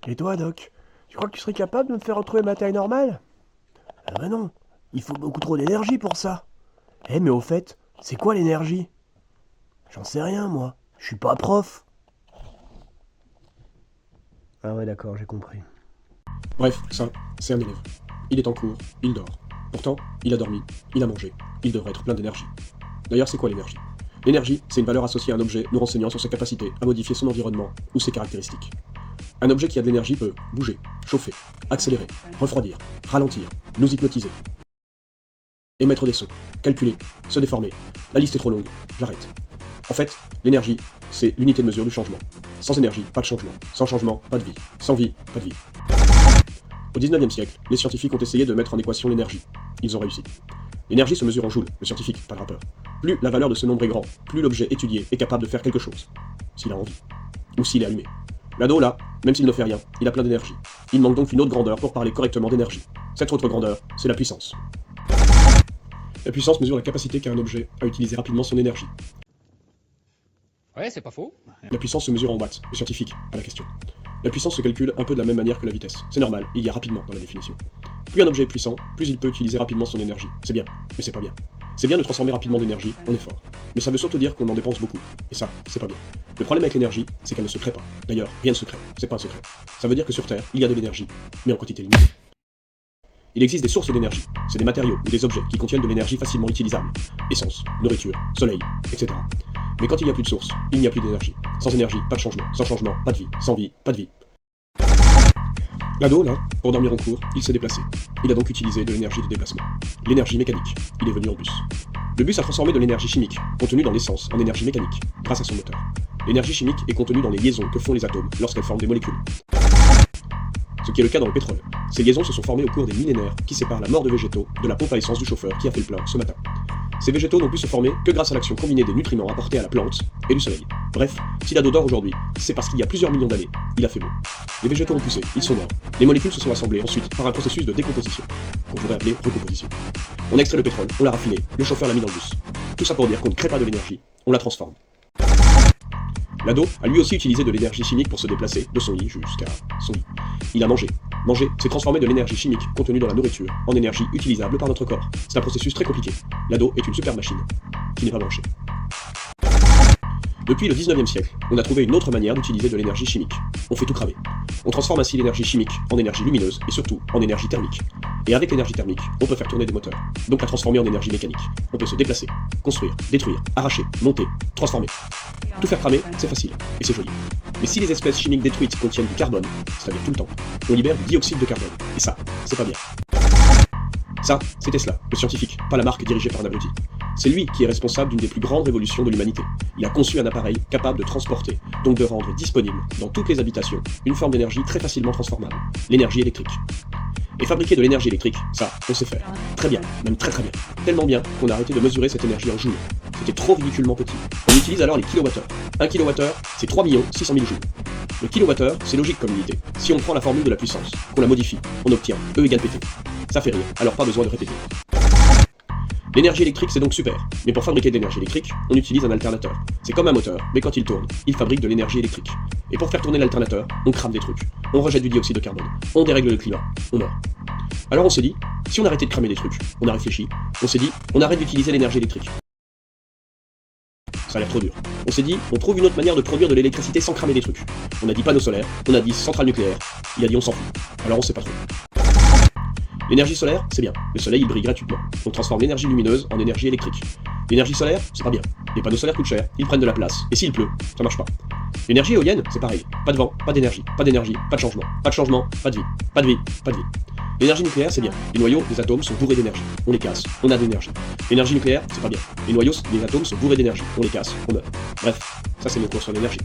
Et toi, Doc, tu crois que tu serais capable de me faire retrouver ma taille normale? Ah bah non, il faut beaucoup trop d'énergie pour ça. Eh mais au fait, c'est quoi l'énergie? J'en sais rien moi, je suis pas prof. Ah ouais d'accord, j'ai compris. Bref, ça, c'est un élève. Il est en cours, il dort. Pourtant, il a dormi, il a mangé, il devrait être plein d'énergie. D'ailleurs, c'est quoi l'énergie? L'énergie, c'est une valeur associée à un objet nous renseignant sur sa capacité à modifier son environnement ou ses caractéristiques. Un objet qui a de l'énergie peut bouger, chauffer, accélérer, refroidir, ralentir, nous hypnotiser, émettre des sons, calculer, se déformer. La liste est trop longue, j'arrête. En fait, l'énergie, c'est l'unité de mesure du changement. Sans énergie, pas de changement. Sans changement, pas de vie. Sans vie, pas de vie. Au 19e siècle, les scientifiques ont essayé de mettre en équation l'énergie. Ils ont réussi. L'énergie se mesure en joules, le scientifique, pas le rappeur. Plus la valeur de ce nombre est grande, plus l'objet étudié est capable de faire quelque chose. S'il a envie. Ou s'il est allumé. L'ado, là, même s'il ne fait rien, il a plein d'énergie. Il manque donc une autre grandeur pour parler correctement d'énergie. Cette autre grandeur, c'est la puissance. La puissance mesure la capacité qu'a un objet à utiliser rapidement son énergie. Ouais, c'est pas faux. La puissance se mesure en watts, le scientifique, pas la question. La puissance se calcule un peu de la même manière que la vitesse. C'est normal, il y a rapidement dans la définition. Plus un objet est puissant, plus il peut utiliser rapidement son énergie. C'est bien, mais c'est pas bien. C'est bien de transformer rapidement l'énergie en effort. Mais ça veut surtout dire qu'on en dépense beaucoup. Et ça, c'est pas bien. Le problème avec l'énergie, c'est qu'elle ne se crée pas. D'ailleurs, rien ne se crée. C'est pas un secret. Ça veut dire que sur Terre, il y a de l'énergie, mais en quantité limitée. Il existe des sources d'énergie. C'est des matériaux ou des objets qui contiennent de l'énergie facilement utilisable. Essence, nourriture, soleil, etc. Mais quand il n'y a plus de source, il n'y a plus d'énergie. Sans énergie, pas de changement. Sans changement, pas de vie. Sans vie, pas de vie. L'ado, là, pour dormir en cours, il s'est déplacé. Il a donc utilisé de l'énergie de déplacement. L'énergie mécanique. Il est venu en bus. Le bus a transformé de l'énergie chimique, contenue dans l'essence, en énergie mécanique, grâce à son moteur. L'énergie chimique est contenue dans les liaisons que font les atomes lorsqu'elles forment des molécules. Ce qui est le cas dans le pétrole. Ces liaisons se sont formées au cours des millénaires qui séparent la mort de végétaux de la pompe à essence du chauffeur qui a fait le plein ce matin. Ces végétaux n'ont pu se former que grâce à l'action combinée des nutriments apportés à la plante et du soleil. Bref, si l'ado dort aujourd'hui, c'est parce qu'il y a plusieurs millions d'années, il a fait beau. Les végétaux ont poussé, ils sont morts. Les molécules se sont assemblées ensuite par un processus de décomposition, qu'on pourrait appeler recomposition. On a extrait le pétrole, on l'a raffiné, le chauffeur l'a mis dans le bus. Tout ça pour dire qu'on ne crée pas de l'énergie, on la transforme. L'ado a lui aussi utilisé de l'énergie chimique pour se déplacer de son lit jusqu'à son lit. Il a mangé. Manger, c'est transformer de l'énergie chimique contenue dans la nourriture en énergie utilisable par notre corps. C'est un processus très compliqué. L'ado est une super machine, qui n'est pas branchée. Depuis le 19e siècle, on a trouvé une autre manière d'utiliser de l'énergie chimique. On fait tout cramer. On transforme ainsi l'énergie chimique en énergie lumineuse et surtout en énergie thermique. Et avec l'énergie thermique, on peut faire tourner des moteurs, donc la transformer en énergie mécanique. On peut se déplacer, construire, détruire, arracher, monter, transformer. Tout faire cramer, c'est facile, et c'est joli. Mais si les espèces chimiques détruites contiennent du carbone, c'est-à-dire tout le temps, on libère du dioxyde de carbone. Et ça, c'est pas bien. Ça, c'est Tesla, le scientifique, pas la marque dirigée par un abruti. C'est lui qui est responsable d'une des plus grandes révolutions de l'humanité. Il a conçu un appareil capable de transporter, donc de rendre disponible, dans toutes les habitations, une forme d'énergie très facilement transformable, l'énergie électrique. Et fabriquer de l'énergie électrique, ça, on sait faire. Très bien, même très très bien. Tellement bien qu'on a arrêté de mesurer cette énergie en joules. C'était trop ridiculement petit. On utilise alors les kilowattheures. 1 kilowattheure, c'est 3 600 000 joules. Le kilowattheure, c'est logique comme unité. Si on prend la formule de la puissance, qu'on la modifie, on obtient E égale PT. Ça fait rire, alors pas besoin de répéter. L'énergie électrique, c'est donc super, mais pour fabriquer de l'énergie électrique, on utilise un alternateur. C'est comme un moteur, mais quand il tourne, il fabrique de l'énergie électrique. Et pour faire tourner l'alternateur, on crame des trucs, on rejette du dioxyde de carbone, on dérègle le climat, on meurt. Alors on s'est dit, si on arrêtait de cramer des trucs, on a réfléchi, on s'est dit, on arrête d'utiliser l'énergie électrique. Ça a l'air trop dur. On s'est dit, on trouve une autre manière de produire de l'électricité sans cramer des trucs. On a dit panneaux solaires, on a dit centrale nucléaire, il a dit on s'en fout. Alors on sait pas trop. L'énergie solaire, c'est bien. Le soleil, il brille gratuitement. On transforme l'énergie lumineuse en énergie électrique. L'énergie solaire, c'est pas bien. Les panneaux solaires coûtent cher, ils prennent de la place. Et s'il pleut, ça marche pas. L'énergie éolienne, c'est pareil. Pas de vent, pas d'énergie, pas d'énergie, pas de changement. Pas de changement, pas de vie. Pas de vie, pas de vie. L'énergie nucléaire, c'est bien. Les noyaux des atomes sont bourrés d'énergie. On les casse, on a de l'énergie. L'énergie nucléaire, c'est pas bien. Les noyaux des atomes sont bourrés d'énergie. On les casse, on meurt. Bref, ça c'est nos cours sur l'énergie.